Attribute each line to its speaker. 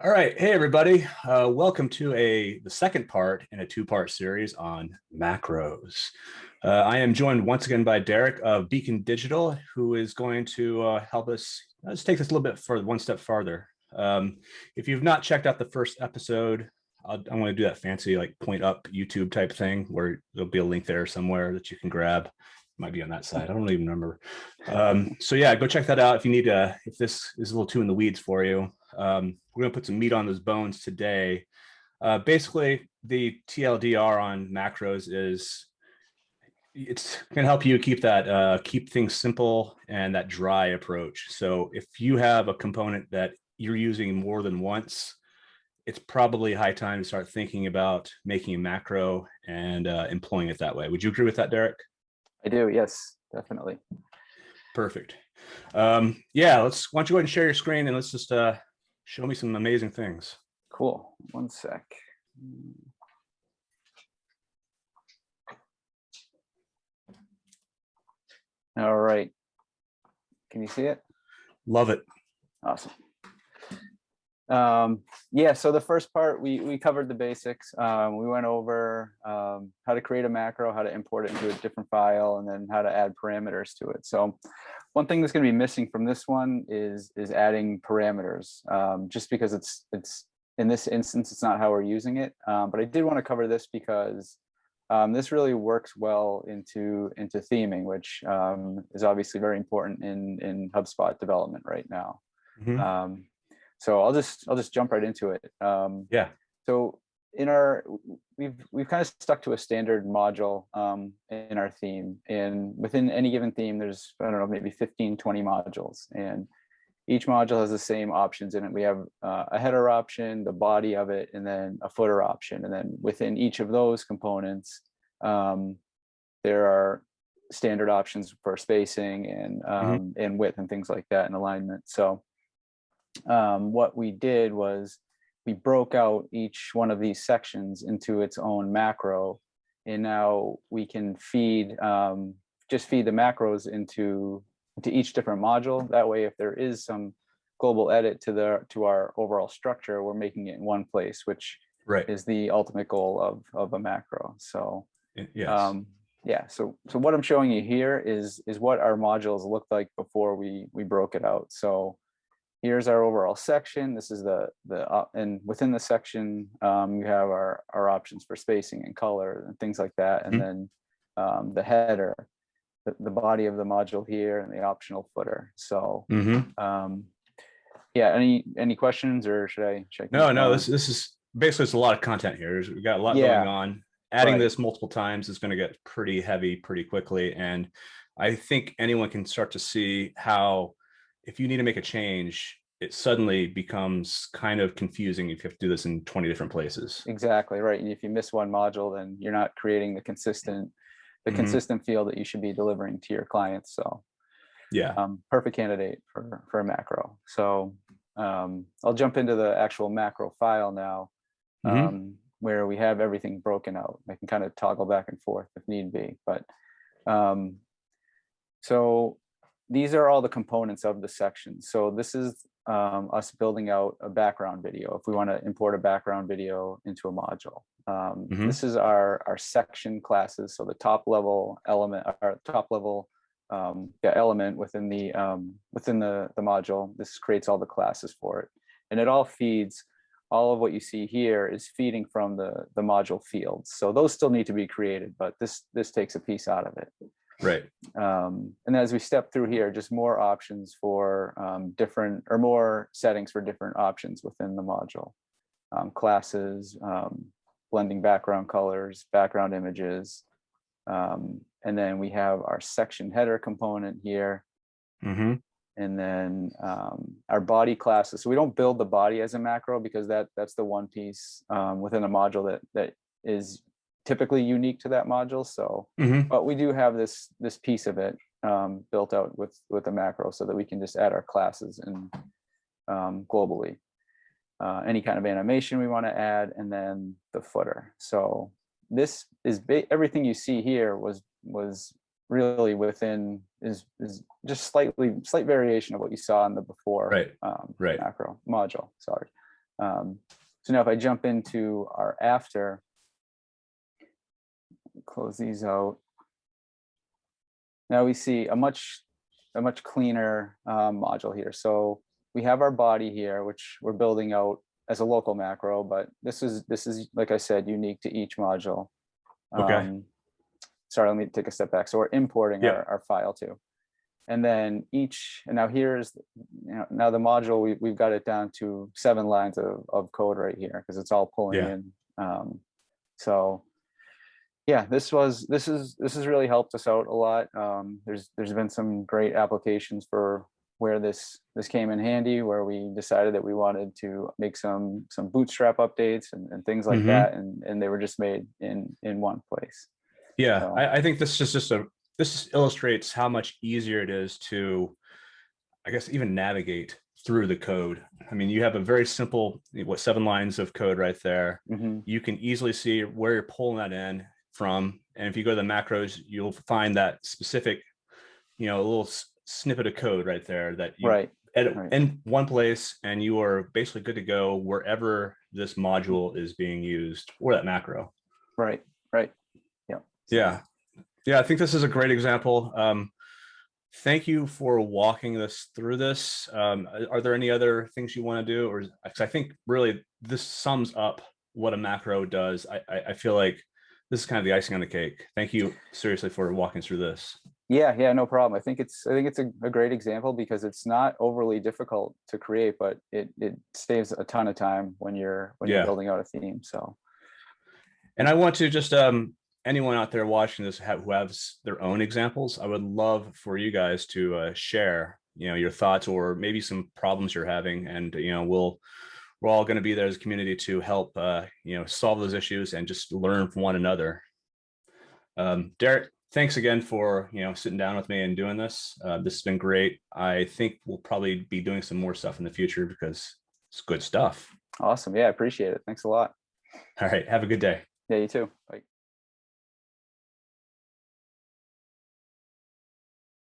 Speaker 1: All right. Hey, everybody. Welcome to the second part in a two-part series on macros. I am joined once again by Derick of Beacon Digital, who is going to help us. Let's take this a little bit further, one step farther. If you've not checked out the first episode, I'm going to do that fancy like point up YouTube type thing where there'll be a link there somewhere that you can grab. Might be on that side. I don't even remember. So yeah, go check that out if you need to. If this is a little too in the weeds for you. We're going to put some meat on those bones today. Basically, the TLDR on macros is it's going to help you keep things simple and that dry approach. So if you have a component that you're using more than once, it's probably high time to start thinking about making a macro and employing it that way. Would you agree with that, Derick?
Speaker 2: I do. Yes, definitely.
Speaker 1: Perfect. Yeah, why don't you go ahead and share your screen and let's just show me some amazing things.
Speaker 2: Cool. One sec. All right. Can you see it?
Speaker 1: Love it.
Speaker 2: Awesome. Yeah, so the first part, we covered the basics. We went over how to create a macro, how to import it into a different file, and then how to add parameters to it. So one thing that's going to be missing from this one is adding parameters, just because it's in this instance, it's not how we're using it. But I did want to cover this because this really works well into theming, which is obviously very important in HubSpot development right now. Mm-hmm. So I'll just jump right into it.
Speaker 1: Yeah.
Speaker 2: So we've kind of stuck to a standard module in our theme, and within any given theme, there's, I don't know, maybe 15, 20 modules, and each module has the same options in it. We have a header option, the body of it, and then a footer option. And then within each of those components, there are standard options for spacing and width and things like that, and alignment. So what we did was we broke out each one of these sections into its own macro, and now we can just feed the macros into each different module. That way, if there is some global edit to our overall structure, we're making it in one place, which is the ultimate goal of a macro. So
Speaker 1: yes.
Speaker 2: Yeah, so what I'm showing you here is what our modules looked like before we broke it out. So here's our overall section. This is and within the section, you have our options for spacing and color and things like that. And then the header, the body of the module here, and the optional footer. So yeah, any questions, or should I check?
Speaker 1: No, this is basically, it's a lot of content here. We've got a lot going on. Adding this multiple times is going to get pretty heavy pretty quickly. And I think anyone can start to see how, if you need to make a change, it suddenly becomes kind of confusing if you have to do this in 20 different places.
Speaker 2: Exactly right. And if you miss one module, then you're not creating the consistent feel that you should be delivering to your clients. So
Speaker 1: yeah,
Speaker 2: perfect candidate for a macro. So I'll jump into the actual macro file now, where we have everything broken out. I can kind of toggle back and forth if need be, but so these are all the components of the section. So this is us building out a background video if we want to import a background video into a module. This is our section classes. So the top level element, our top level element within the module. This creates all the classes for it, and it all feeds. All of what you see here is feeding from the module fields. So those still need to be created, but this takes a piece out of it.
Speaker 1: Right.
Speaker 2: And as we step through here, just more options for different, or more settings for different options within the module. Classes, blending background colors, background images. And then we have our section header component here. And then our body classes. So we don't build the body as a macro because that's the one piece within a module that is typically unique to that module. So, but we do have this piece of it built out with a macro so that we can just add our classes and globally. Any kind of animation we want to add, and then the footer. So this is everything you see here was really within is just slight variation of what you saw in the before macro module. Sorry. So now if I jump into our after, close these out. Now we see a much cleaner module here. So we have our body here, which we're building out as a local macro, but this is like I said, unique to each module.
Speaker 1: Okay.
Speaker 2: Sorry, let me take a step back. So we're importing our file too. And then and now here's, now the module, we've got it down to 7 lines of code right here, because it's all pulling in. So yeah, this has really helped us out a lot. There's been some great applications for where this came in handy, where we decided that we wanted to make some bootstrap updates and things like that, and they were just made in one place.
Speaker 1: Yeah,
Speaker 2: So,
Speaker 1: I think this is this illustrates how much easier it is to, I guess, even navigate through the code. I mean, you have a very simple, 7 lines of code right there. You can easily see where you're pulling that in from. And if you go to the macros, you'll find that specific, a little snippet of code right there that you edit in one place, and you are basically good to go wherever this module is being used, or that macro.
Speaker 2: Right. Yeah.
Speaker 1: Yeah, I think this is a great example. Thank you for walking us through this. Are there any other things you want to do? Or, because I think really this sums up what a macro does. I feel like this is kind of the icing on the cake. Thank you seriously for walking through this.
Speaker 2: Yeah, no problem. I think it's a great example, because it's not overly difficult to create, but it saves a ton of time when you're building out a theme. So,
Speaker 1: and I want to just anyone out there watching this who has their own examples, I would love for you guys to share, your thoughts, or maybe some problems you're having, and we're all going to be there as a community to help solve those issues and just learn from one another. Derick, thanks again for sitting down with me and doing this. This has been great. I think we'll probably be doing some more stuff in the future, because it's good stuff.
Speaker 2: Awesome. Yeah, I appreciate it. Thanks a lot.
Speaker 1: All right, have a good day.
Speaker 2: Yeah, you too. Bye.